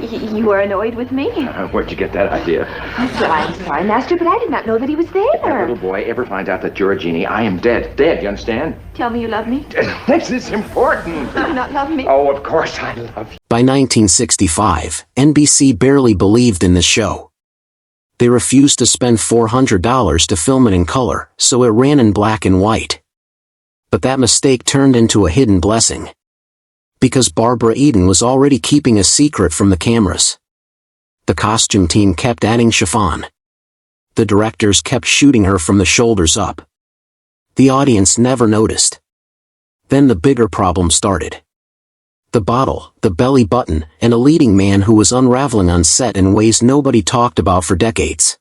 You were annoyed with me? Where'd you get that idea? Well, I'm sorry, Master, but I did not know that he was there. If that little boy ever finds out that you're a genie, I am dead. Dead, you understand? Tell me you love me. This is important. Do you not love me? Oh, of course I love you. By 1965, NBC barely believed in the show. They refused to spend $400 to film it in color, so it ran in black and white. But that mistake turned into a hidden blessing. Because Barbara Eden was already keeping a secret from the cameras. The costume team kept adding chiffon. The directors kept shooting her from the shoulders up. The audience never noticed. Then the bigger problem started. The bottle, the belly button, and a leading man who was unraveling on set in ways nobody talked about for decades.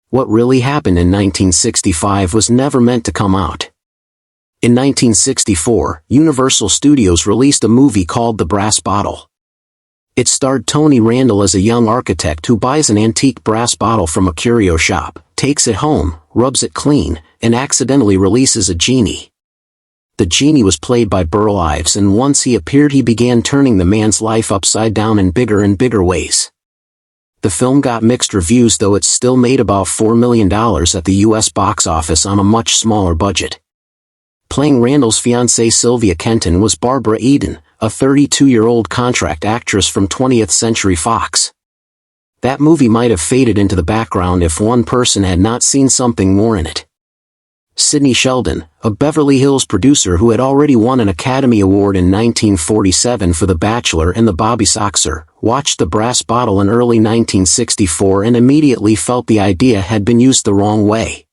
What really happened in 1965 was never meant to come out. In 1964, Universal Studios released a movie called The Brass Bottle. It starred Tony Randall as a young architect who buys an antique brass bottle from a curio shop, takes it home, rubs it clean, and accidentally releases a genie. The genie was played by Burl Ives, and once he appeared he began turning the man's life upside down in bigger and bigger ways. The film got mixed reviews, though it still made about $4 million at the US box office on a much smaller budget. Playing Randall's fiancée Sylvia Kenton was Barbara Eden, a 32-year-old contract actress from 20th Century Fox. That movie might have faded into the background if one person had not seen something more in it. Sidney Sheldon, a Beverly Hills producer who had already won an Academy Award in 1947 for The Bachelor and The Bobby Soxer, watched The Brass Bottle in early 1964 and immediately felt the idea had been used the wrong way.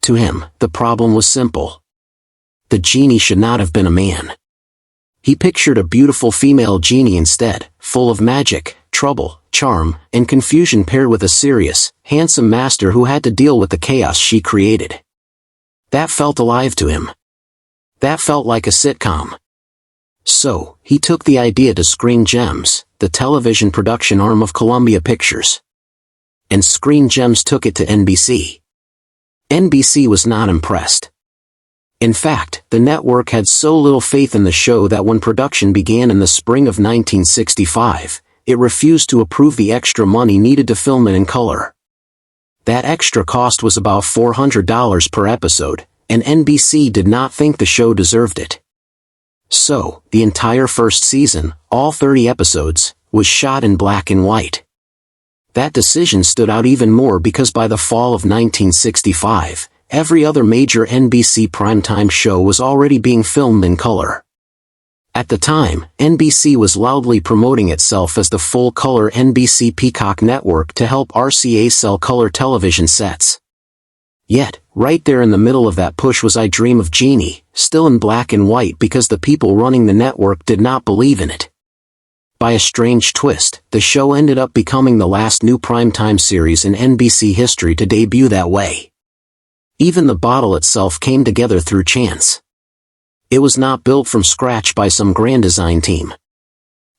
To him, the problem was simple. The genie should not have been a man. He pictured a beautiful female genie instead, full of magic, trouble, charm, and confusion paired with a serious, handsome master who had to deal with the chaos she created. That felt alive to him. That felt like a sitcom. So, he took the idea to Screen Gems, the television production arm of Columbia Pictures. And Screen Gems took it to NBC. NBC was not impressed. In fact, the network had so little faith in the show that when production began in the spring of 1965, it refused to approve the extra money needed to film it in color. That extra cost was about $400 per episode, and NBC did not think the show deserved it. So, the entire first season, all 30 episodes, was shot in black and white. That decision stood out even more because by the fall of 1965, every other major NBC primetime show was already being filmed in color. At the time, NBC was loudly promoting itself as the full-color NBC Peacock network to help RCA sell color television sets. Yet, right there in the middle of that push was I Dream of Jeannie, still in black and white because the people running the network did not believe in it. By a strange twist, the show ended up becoming the last new primetime series in NBC history to debut that way. Even the bottle itself came together through chance. It was not built from scratch by some grand design team.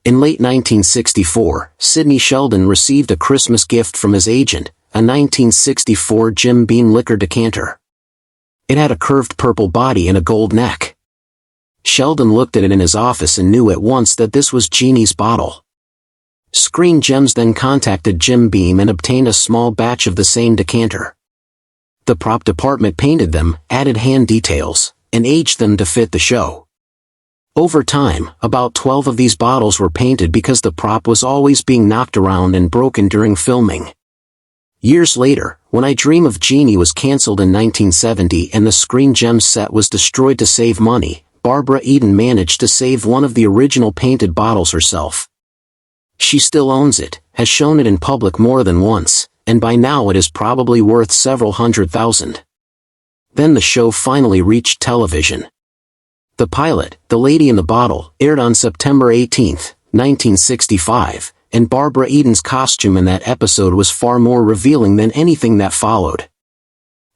In late 1964, Sidney Sheldon received a Christmas gift from his agent, a 1964 Jim Beam liquor decanter. It had a curved purple body and a gold neck. Sheldon looked at it in his office and knew at once that this was Jeannie's bottle. Screen Gems then contacted Jim Beam and obtained a small batch of the same decanter. The prop department painted them, added hand details, and aged them to fit the show. Over time, about 12 of these bottles were painted because the prop was always being knocked around and broken during filming. Years later, when I Dream of Jeannie was canceled in 1970 and the Screen Gems set was destroyed to save money, Barbara Eden managed to save one of the original painted bottles herself. She still owns it, has shown it in public more than once, and by now it is probably worth several $100,000. Then the show finally reached television. The pilot, The Lady in the Bottle, aired on September 18, 1965, and Barbara Eden's costume in that episode was far more revealing than anything that followed.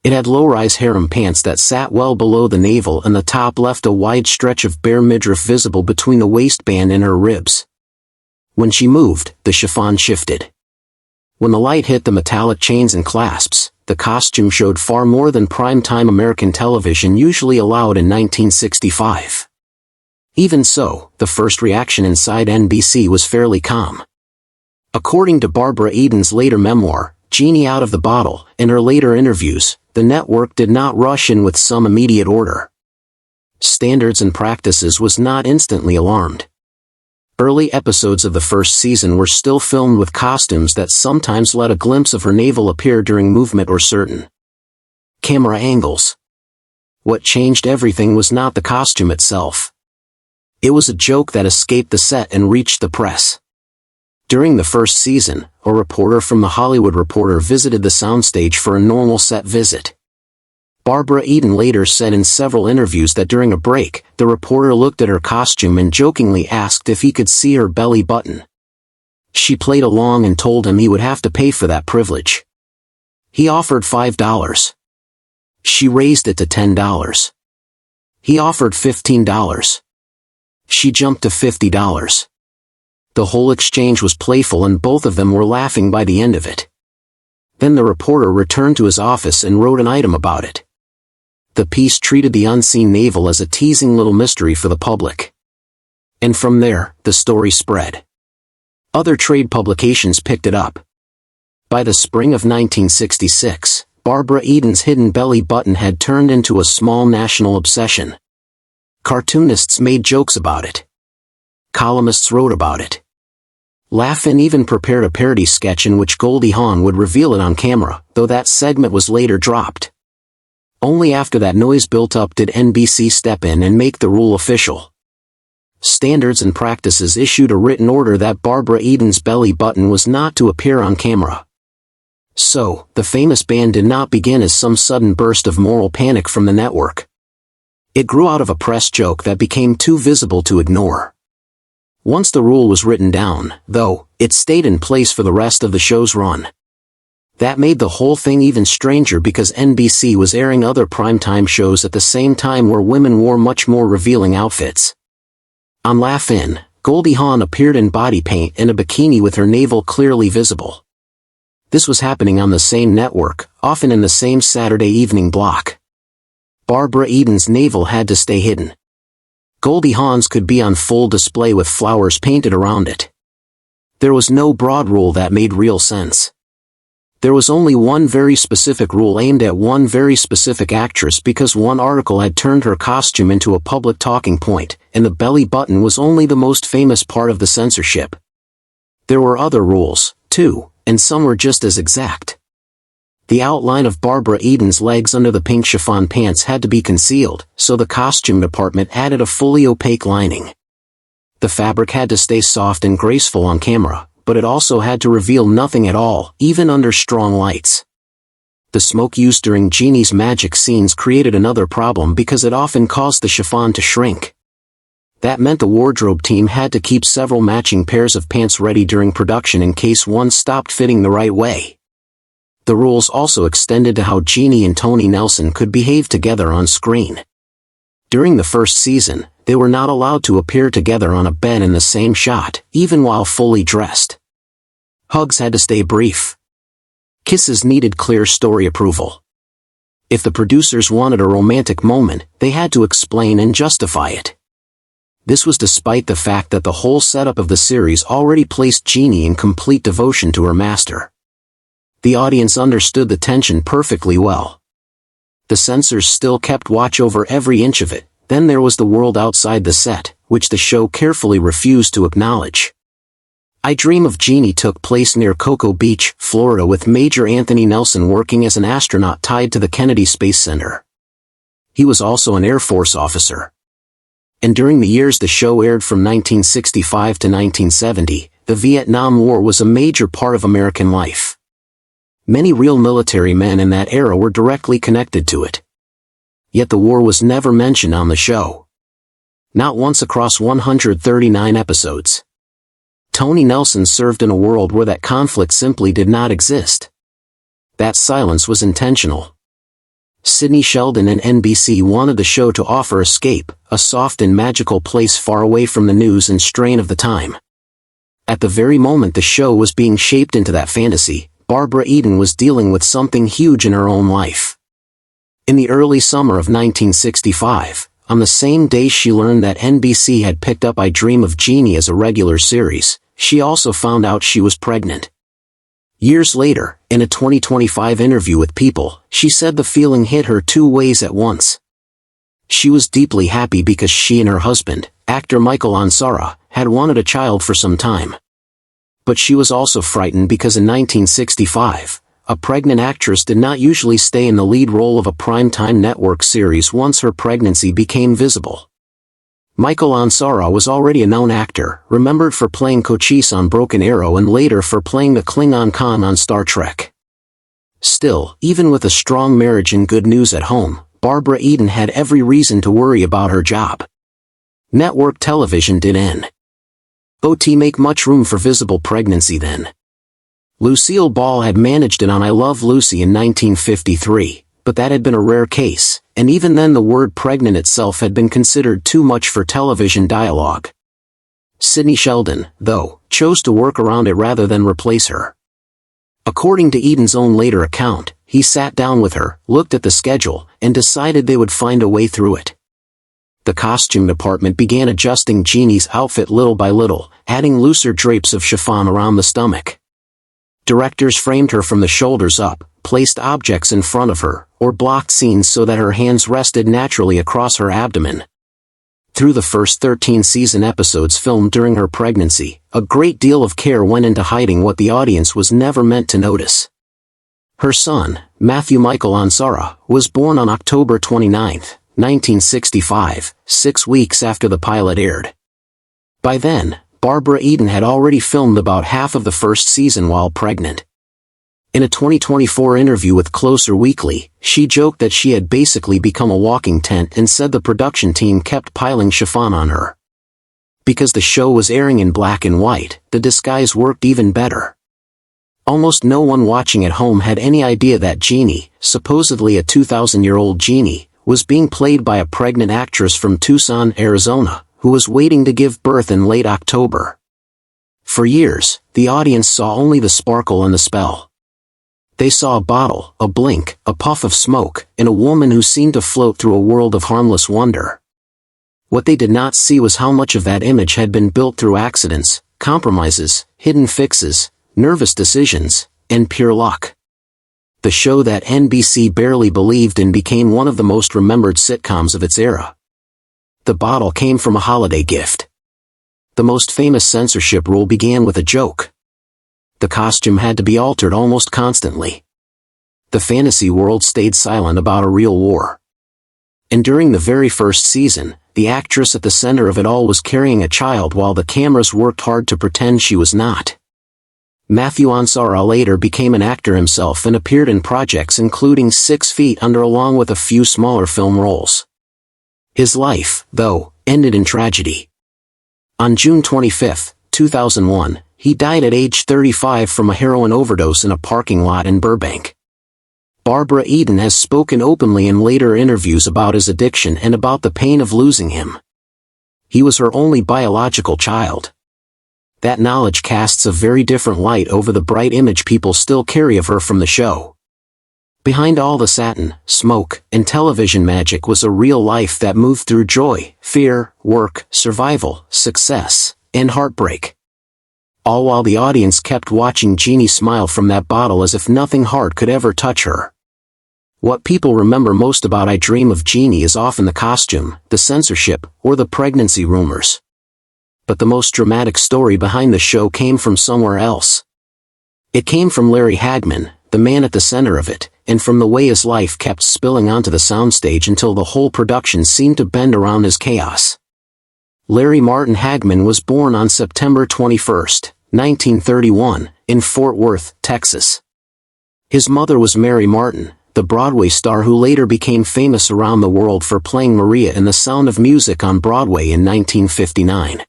It had low-rise harem pants that sat well below the navel and the top left a wide stretch of bare midriff visible between the waistband and her ribs. When she moved, the chiffon shifted. When the light hit the metallic chains and clasps, the costume showed far more than prime-time American television usually allowed in 1965. Even so, the first reaction inside NBC was fairly calm. According to Barbara Eden's later memoir, Jeannie Out of the Bottle, in her later interviews, the network did not rush in with some immediate order. Standards and Practices was not instantly alarmed. Early episodes of the first season were still filmed with costumes that sometimes let a glimpse of her navel appear during movement or certain camera angles. What changed everything was not the costume itself. It was a joke that escaped the set and reached the press. During the first season, a reporter from The Hollywood Reporter visited the soundstage for a normal set visit. Barbara Eden later said in several interviews that during a break, the reporter looked at her costume and jokingly asked if he could see her belly button. She played along and told him he would have to pay for that privilege. He offered $5. She raised it to $10. He offered $15. She jumped to $50. The whole exchange was playful and both of them were laughing by the end of it. Then the reporter returned to his office and wrote an item about it. The piece treated the unseen navel as a teasing little mystery for the public. And from there, the story spread. Other trade publications picked it up. By the spring of 1966, Barbara Eden's hidden belly button had turned into a small national obsession. Cartoonists made jokes about it. Columnists wrote about it. Laugh-In even prepared a parody sketch in which Goldie Hawn would reveal it on camera, though that segment was later dropped. Only after that noise built up did NBC step in and make the rule official. Standards and Practices issued a written order that Barbara Eden's belly button was not to appear on camera. So, the famous ban did not begin as some sudden burst of moral panic from the network. It grew out of a press joke that became too visible to ignore. Once the rule was written down, though, it stayed in place for the rest of the show's run. That made the whole thing even stranger because NBC was airing other primetime shows at the same time where women wore much more revealing outfits. On Laugh-In, Goldie Hawn appeared in body paint and a bikini with her navel clearly visible. This was happening on the same network, often in the same Saturday evening block. Barbara Eden's navel had to stay hidden. Goldie Hawn's could be on full display with flowers painted around it. There was no broad rule that made real sense. There was only one very specific rule aimed at one very specific actress because one article had turned her costume into a public talking point, and the belly button was only the most famous part of the censorship. There were other rules, too, and some were just as exact. The outline of Barbara Eden's legs under the pink chiffon pants had to be concealed, so the costume department added a fully opaque lining. The fabric had to stay soft and graceful on camera, but it also had to reveal nothing at all, even under strong lights. The smoke used during Jeannie's magic scenes created another problem because it often caused the chiffon to shrink. That meant the wardrobe team had to keep several matching pairs of pants ready during production in case one stopped fitting the right way. The rules also extended to how Jeannie and Tony Nelson could behave together on screen. During the first season, they were not allowed to appear together on a bed in the same shot, even while fully dressed. Hugs had to stay brief. Kisses needed clear story approval. If the producers wanted a romantic moment, they had to explain and justify it. This was despite the fact that the whole setup of the series already placed Jeannie in complete devotion to her master. The audience understood the tension perfectly well. The censors still kept watch over every inch of it. Then there was the world outside the set, which the show carefully refused to acknowledge. I Dream of Jeannie took place near Cocoa Beach, Florida, with Major Anthony Nelson working as an astronaut tied to the Kennedy Space Center. He was also an Air Force officer. And during the years the show aired from 1965 to 1970, the Vietnam War was a major part of American life. Many real military men in that era were directly connected to it. Yet the war was never mentioned on the show. Not once across 139 episodes. Tony Nelson served in a world where that conflict simply did not exist. That silence was intentional. Sidney Sheldon and NBC wanted the show to offer escape, a soft and magical place far away from the news and strain of the time. At the very moment the show was being shaped into that fantasy, Barbara Eden was dealing with something huge in her own life. In the early summer of 1965, on the same day she learned that NBC had picked up I Dream of Jeannie as a regular series, she also found out she was pregnant. Years later, in a 2025 interview with People, she said the feeling hit her two ways at once. She was deeply happy because she and her husband, actor Michael Ansara, had wanted a child for some time. But she was also frightened because in 1965, a pregnant actress did not usually stay in the lead role of a primetime network series once her pregnancy became visible. Michael Ansara was already a known actor, remembered for playing Cochise on Broken Arrow and later for playing the Klingon Khan on Star Trek. Still, even with a strong marriage and good news at home, Barbara Eden had every reason to worry about her job. Network television did not make much room for visible pregnancy then. Lucille Ball had managed it on I Love Lucy in 1953, but that had been a rare case, and even then the word pregnant itself had been considered too much for television dialogue. Sidney Sheldon, though, chose to work around it rather than replace her. According to Eden's own later account, he sat down with her, looked at the schedule, and decided they would find a way through it. The costume department began adjusting Jeannie's outfit little by little, adding looser drapes of chiffon around the stomach. Directors framed her from the shoulders up, placed objects in front of her, or blocked scenes so that her hands rested naturally across her abdomen. Through the first 13 season episodes filmed during her pregnancy, a great deal of care went into hiding what the audience was never meant to notice. Her son, Matthew Michael Ansara, was born on October 29, 1965, 6 weeks after the pilot aired. By then, Barbara Eden had already filmed about half of the first season while pregnant. In a 2024 interview with Closer Weekly, she joked that she had basically become a walking tent and said the production team kept piling chiffon on her. Because the show was airing in black and white, the disguise worked even better. Almost no one watching at home had any idea that Jeannie, supposedly a 2,000-year-old Jeannie, was being played by a pregnant actress from Tucson, Arizona, who was waiting to give birth in late October. For years, the audience saw only the sparkle and the spell. They saw a bottle, a blink, a puff of smoke, and a woman who seemed to float through a world of harmless wonder. What they did not see was how much of that image had been built through accidents, compromises, hidden fixes, nervous decisions, and pure luck. The show that NBC barely believed in became one of the most remembered sitcoms of its era. The bottle came from a holiday gift. The most famous censorship rule began with a joke. The costume had to be altered almost constantly. The fantasy world stayed silent about a real war. And during the very first season, the actress at the center of it all was carrying a child while the cameras worked hard to pretend she was not. Matthew Ansara later became an actor himself and appeared in projects including 6 Feet Under along with a few smaller film roles. His life, though, ended in tragedy. On June 25, 2001, he died at age 35 from a heroin overdose in a parking lot in Burbank. Barbara Eden has spoken openly in later interviews about his addiction and about the pain of losing him. He was her only biological child. That knowledge casts a very different light over the bright image people still carry of her from the show. Behind all the satin, smoke, and television magic was a real life that moved through joy, fear, work, survival, success, and heartbreak. All while the audience kept watching Jeannie smile from that bottle as if nothing hard could ever touch her. What people remember most about I Dream of Jeannie is often the costume, the censorship, or the pregnancy rumors. But the most dramatic story behind the show came from somewhere else. It came from Larry Hagman, the man at the center of it, and from the way his life kept spilling onto the soundstage until the whole production seemed to bend around his chaos. Larry Martin Hagman was born on September 21, 1931, in Fort Worth, Texas. His mother was Mary Martin, the Broadway star who later became famous around the world for playing Maria in The Sound of Music on Broadway in 1959.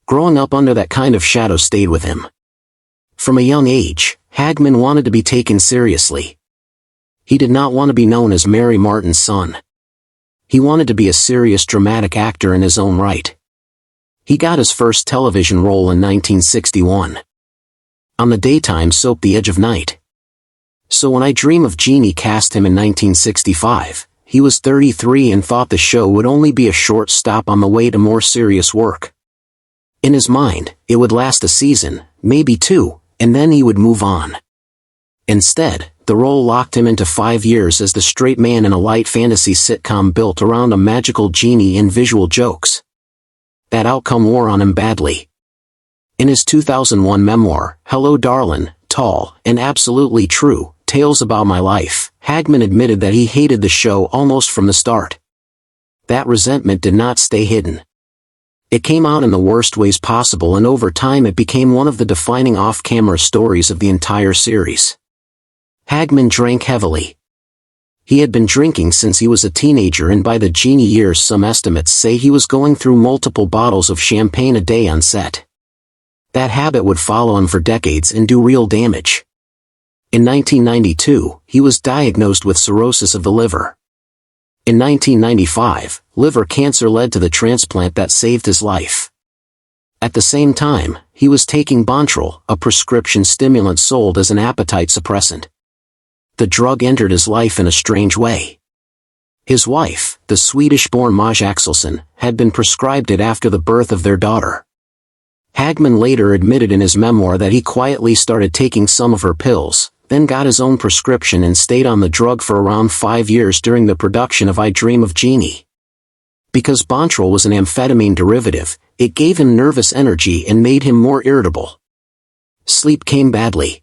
Growing up under that kind of shadow stayed with him. From a young age, Hagman wanted to be taken seriously. He did not want to be known as Mary Martin's son. He wanted to be a serious dramatic actor in his own right. He got his first television role in 1961. On the daytime soap The Edge of Night. So when I Dream of Jeannie cast him in 1965, he was 33 and thought the show would only be a short stop on the way to more serious work. In his mind, it would last a season, maybe two, and then he would move on. Instead, the role locked him into 5 years as the straight man in a light fantasy sitcom built around a magical genie and visual jokes. That outcome wore on him badly. In his 2001 memoir, Hello Darlin', Tall, and Absolutely True, Tales About My Life, Hagman admitted that he hated the show almost from the start. That resentment did not stay hidden. It came out in the worst ways possible, and over time it became one of the defining off-camera stories of the entire series. Hagman drank heavily. He had been drinking since he was a teenager, and by the Jeannie years some estimates say he was going through multiple bottles of champagne a day on set. That habit would follow him for decades and do real damage. In 1992, he was diagnosed with cirrhosis of the liver. In 1995, liver cancer led to the transplant that saved his life. At the same time, he was taking Bontrol, a prescription stimulant sold as an appetite suppressant. The drug entered his life in a strange way. His wife, the Swedish-born Maj Axelsson, had been prescribed it after the birth of their daughter. Hagman later admitted in his memoir that he quietly started taking some of her pills, then got his own prescription and stayed on the drug for around 5 years during the production of I Dream of Jeannie. Because Bontrol was an amphetamine derivative, it gave him nervous energy and made him more irritable. Sleep came badly.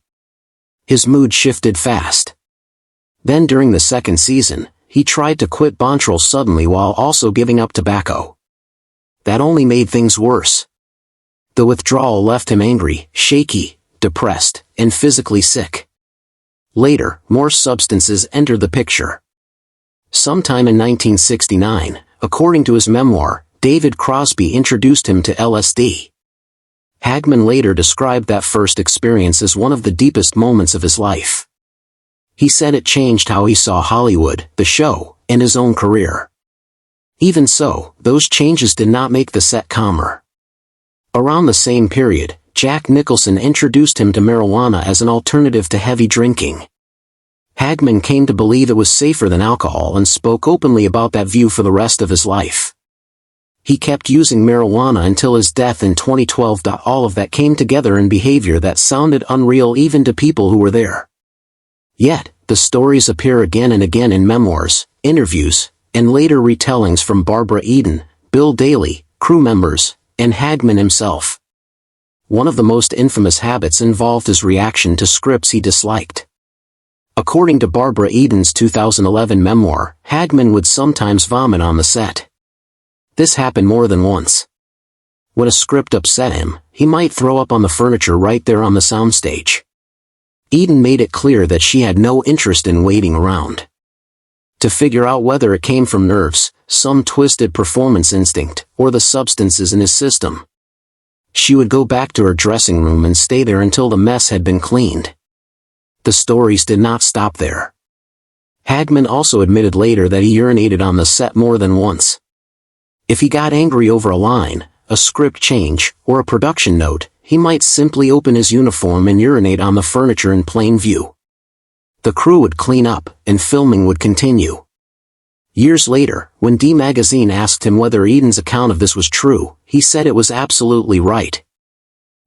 His mood shifted fast. Then during the second season, he tried to quit Bontrol suddenly while also giving up tobacco. That only made things worse. The withdrawal left him angry, shaky, depressed, and physically sick. Later, more substances entered the picture. Sometime in 1969, according to his memoir, David Crosby introduced him to LSD. Hagman later described that first experience as one of the deepest moments of his life. He said it changed how he saw Hollywood, the show, and his own career. Even so, those changes did not make the set calmer. Around the same period, Jack Nicholson introduced him to marijuana as an alternative to heavy drinking. Hagman came to believe it was safer than alcohol and spoke openly about that view for the rest of his life. He kept using marijuana until his death in 2012. All of that came together in behavior that sounded unreal even to people who were there. Yet, the stories appear again and again in memoirs, interviews, and later retellings from Barbara Eden, Bill Daly, crew members, and Hagman himself. One of the most infamous habits involved his reaction to scripts he disliked. According to Barbara Eden's 2011 memoir, Hagman would sometimes vomit on the set. This happened more than once. When a script upset him, he might throw up on the furniture right there on the soundstage. Eden made it clear that she had no interest in waiting around to figure out whether it came from nerves, some twisted performance instinct, or the substances in his system. She would go back to her dressing room and stay there until the mess had been cleaned. The stories did not stop there. Hagman also admitted later that he urinated on the set more than once. If he got angry over a line, a script change, or a production note, he might simply open his uniform and urinate on the furniture in plain view. The crew would clean up, and filming would continue. Years later, when D Magazine asked him whether Eden's account of this was true, he said it was absolutely right.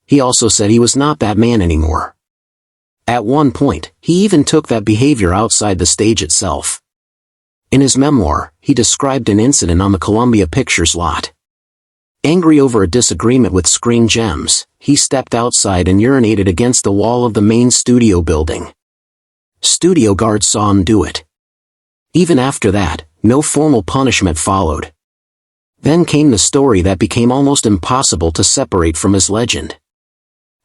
He also said he was not that man anymore. At one point, he even took that behavior outside the stage itself. In his memoir, he described an incident on the Columbia Pictures lot. Angry over a disagreement with Screen Gems, he stepped outside and urinated against the wall of the main studio building. Studio guards saw him do it. Even after that, no formal punishment followed. Then came the story that became almost impossible to separate from his legend.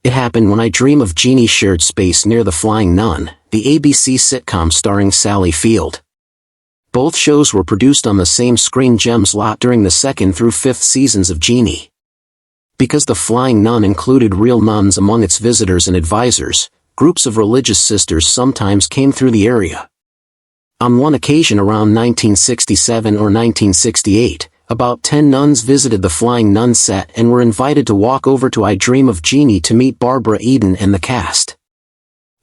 It happened when I Dream of Jeannie shared space near The Flying Nun, the ABC sitcom starring Sally Field. Both shows were produced on the same Screen Gems lot during the 2nd through 5th seasons of Jeannie. Because The Flying Nun included real nuns among its visitors and advisors, groups of religious sisters sometimes came through the area. On one occasion around 1967 or 1968, about 10 nuns visited the Flying Nun set and were invited to walk over to I Dream of Jeannie to meet Barbara Eden and the cast.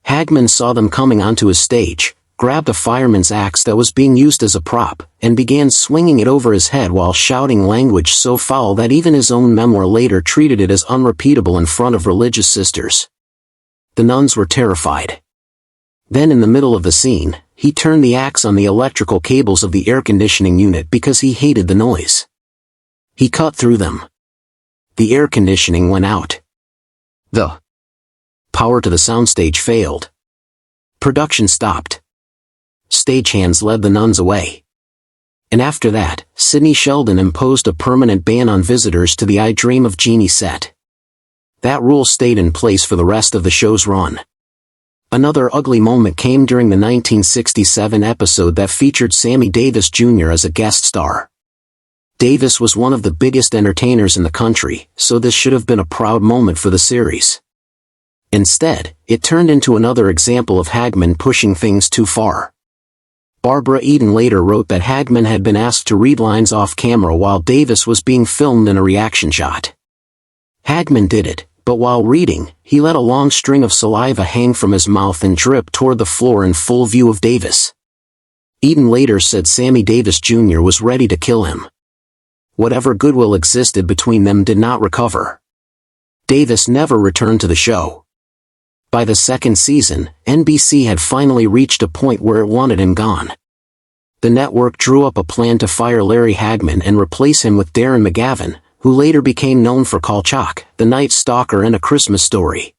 Hagman saw them coming onto his stage, grabbed a fireman's axe that was being used as a prop, and began swinging it over his head while shouting language so foul that even his own memoir later treated it as unrepeatable in front of religious sisters. The nuns were terrified. Then in the middle of the scene, he turned the axe on the electrical cables of the air conditioning unit because he hated the noise. He cut through them. The air conditioning went out. The power to the soundstage failed. Production stopped. Stagehands led the nuns away. And after that, Sidney Sheldon imposed a permanent ban on visitors to the I Dream of Jeannie set. That rule stayed in place for the rest of the show's run. Another ugly moment came during the 1967 episode that featured Sammy Davis Jr. as a guest star. Davis was one of the biggest entertainers in the country, so this should have been a proud moment for the series. Instead, it turned into another example of Hagman pushing things too far. Barbara Eden later wrote that Hagman had been asked to read lines off camera while Davis was being filmed in a reaction shot. Hagman did it, but while reading, he let a long string of saliva hang from his mouth and drip toward the floor in full view of Davis. Eden later said Sammy Davis Jr. was ready to kill him. Whatever goodwill existed between them did not recover. Davis never returned to the show. By the second season, NBC had finally reached a point where it wanted him gone. The network drew up a plan to fire Larry Hagman and replace him with Darren McGavin, who later became known for Kolchak, The Night Stalker and A Christmas Story.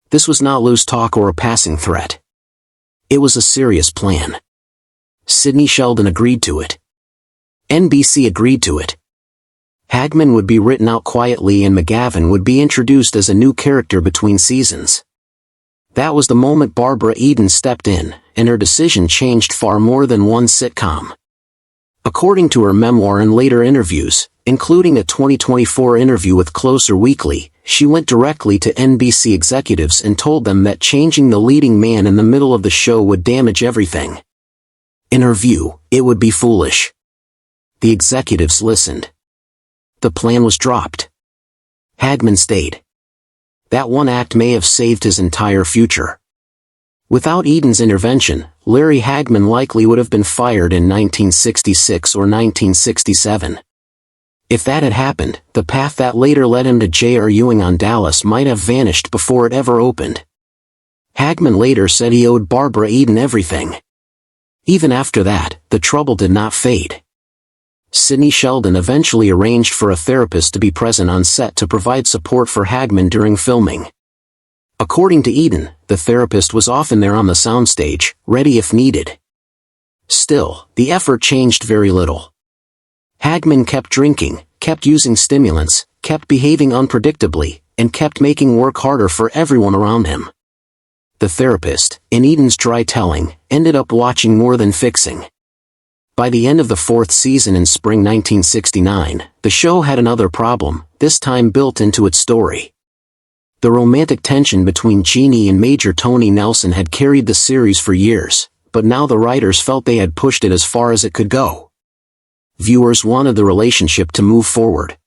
This was not loose talk or a passing threat. It was a serious plan. Sidney Sheldon agreed to it. NBC agreed to it. Hagman would be written out quietly and McGavin would be introduced as a new character between seasons. That was the moment Barbara Eden stepped in, and her decision changed far more than one sitcom. According to her memoir and later interviews, including a 2024 interview with Closer Weekly, she went directly to NBC executives and told them that changing the leading man in the middle of the show would damage everything. In her view, it would be foolish. The executives listened. The plan was dropped. Hagman stayed. That one act may have saved his entire future. Without Eden's intervention, Larry Hagman likely would have been fired in 1966 or 1967. If that had happened, the path that later led him to J.R. Ewing on Dallas might have vanished before it ever opened. Hagman later said he owed Barbara Eden everything. Even after that, the trouble did not fade. Sidney Sheldon eventually arranged for a therapist to be present on set to provide support for Hagman during filming. According to Eden, the therapist was often there on the soundstage, ready if needed. Still, the effort changed very little. Hagman kept drinking, kept using stimulants, kept behaving unpredictably, and kept making work harder for everyone around him. The therapist, in Eden's dry telling, ended up watching more than fixing. By the end of the fourth season in spring 1969, the show had another problem, this time built into its story. The romantic tension between Jeannie and Major Tony Nelson had carried the series for years, but now the writers felt they had pushed it as far as it could go. Viewers wanted the relationship to move forward.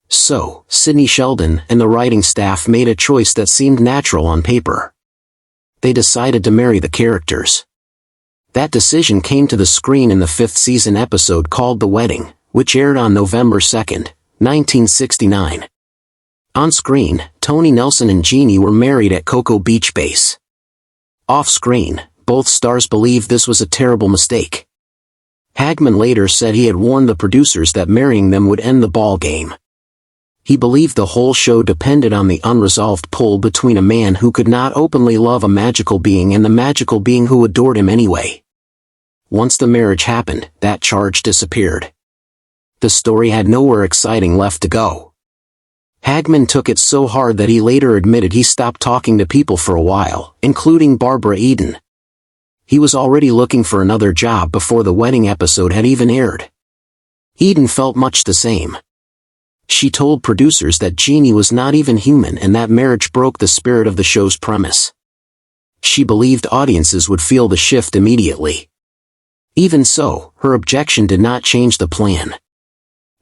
So, Sidney Sheldon and the writing staff made a choice that seemed natural on paper. They decided to marry the characters. That decision came to the screen in the fifth season episode called The Wedding, which aired on November 2, 1969. On screen, Tony Nelson and Jeannie were married at Cocoa Beach Base. Off-screen, both stars believed this was a terrible mistake. Hagman later said he had warned the producers that marrying them would end the ball game. He believed the whole show depended on the unresolved pull between a man who could not openly love a magical being and the magical being who adored him anyway. Once the marriage happened, that charge disappeared. The story had nowhere exciting left to go. Hagman took it so hard that he later admitted he stopped talking to people for a while, including Barbara Eden. He was already looking for another job before the wedding episode had even aired. Eden felt much the same. She told producers that Jeannie was not even human and that marriage broke the spirit of the show's premise. She believed audiences would feel the shift immediately. Even so, her objection did not change the plan.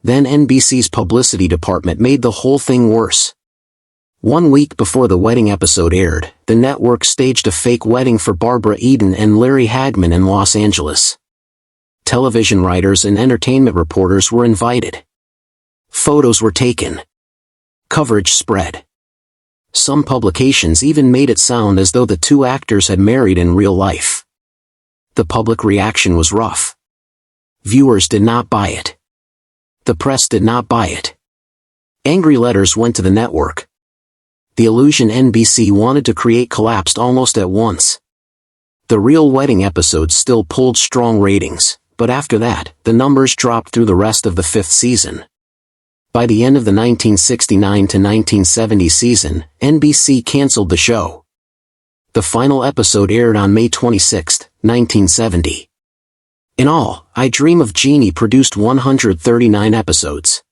Then NBC's publicity department made the whole thing worse. 1 week before the wedding episode aired, the network staged a fake wedding for Barbara Eden and Larry Hagman in Los Angeles. Television writers and entertainment reporters were invited. Photos were taken. Coverage spread. Some publications even made it sound as though the two actors had married in real life. The public reaction was rough. Viewers did not buy it. The press did not buy it. Angry letters went to the network. The illusion NBC wanted to create collapsed almost at once. The real wedding episode still pulled strong ratings, but after that, the numbers dropped through the rest of the 5th season. By the end of the 1969 to 1970 season, NBC canceled the show. The final episode aired on May 26, 1970. In all, I Dream of Jeannie produced 139 episodes.